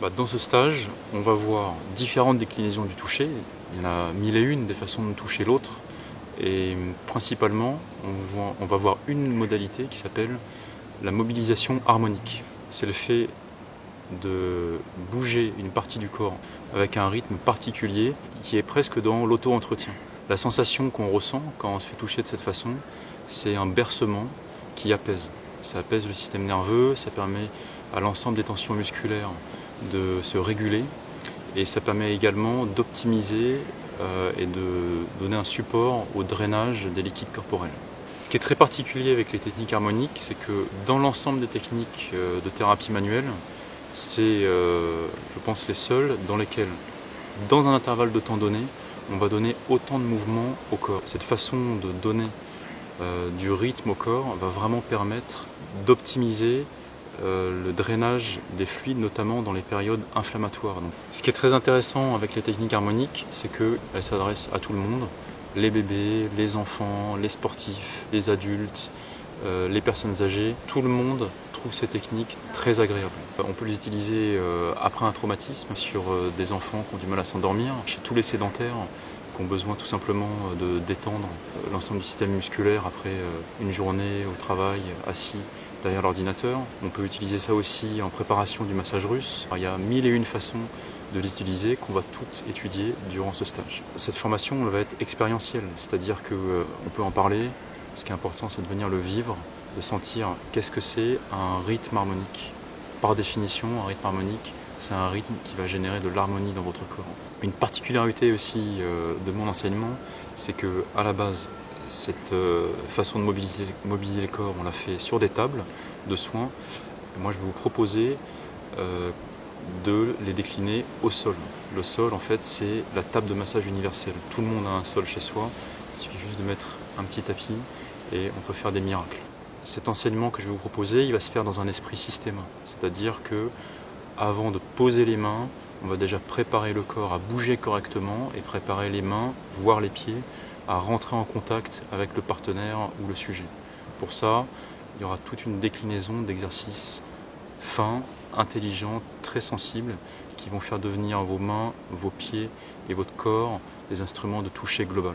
Dans ce stage, on va voir différentes déclinaisons du toucher. Il y en a mille et une des façons de toucher l'autre. Et principalement, on va voir une modalité qui s'appelle la mobilisation harmonique. C'est le fait de bouger une partie du corps avec un rythme particulier qui est presque dans l'auto-entretien. La sensation qu'on ressent quand on se fait toucher de cette façon, c'est un bercement qui apaise. Ça apaise le système nerveux, ça permet à l'ensemble des tensions musculaires de se réguler et ça permet également d'optimiser et de donner un support au drainage des liquides corporels. Ce qui est très particulier avec les techniques harmoniques, c'est que dans l'ensemble des techniques de thérapie manuelle, c'est, je pense, les seules dans lesquelles, dans un intervalle de temps donné, on va donner autant de mouvements au corps. Cette façon de donner du rythme au corps va vraiment permettre d'optimiser le drainage des fluides, notamment dans les périodes inflammatoires. Donc, ce qui est très intéressant avec les techniques harmoniques, c'est qu'elles s'adressent à tout le monde, les bébés, les enfants, les sportifs, les adultes, les personnes âgées. Tout le monde trouve ces techniques très agréables. On peut les utiliser après un traumatisme sur des enfants qui ont du mal à s'endormir, chez tous les sédentaires qui ont besoin tout simplement de détendre l'ensemble du système musculaire après une journée au travail, assis derrière l'ordinateur. On peut utiliser ça aussi en préparation du massage russe. Il y a mille et une façons de l'utiliser qu'on va toutes étudier durant ce stage. Cette formation elle va être expérientielle, c'est-à-dire qu'on peut en parler. Ce qui est important, c'est de venir le vivre, de sentir qu'est-ce que c'est un rythme harmonique. Par définition, un rythme harmonique, c'est un rythme qui va générer de l'harmonie dans votre corps. Une particularité aussi de mon enseignement, c'est qu'à la base, cette façon de mobiliser le corps, on l'a fait sur des tables de soins. Et moi, je vais vous proposer de les décliner au sol. Le sol, en fait, c'est la table de massage universelle. Tout le monde a un sol chez soi. Il suffit juste de mettre un petit tapis et on peut faire des miracles. Cet enseignement que je vais vous proposer, il va se faire dans un esprit système. C'est-à-dire que avant de poser les mains, on va déjà préparer le corps à bouger correctement et préparer les mains, voire les pieds, à rentrer en contact avec le partenaire ou le sujet. Pour ça, il y aura toute une déclinaison d'exercices fins, intelligents, très sensibles, qui vont faire devenir vos mains, vos pieds et votre corps des instruments de toucher global.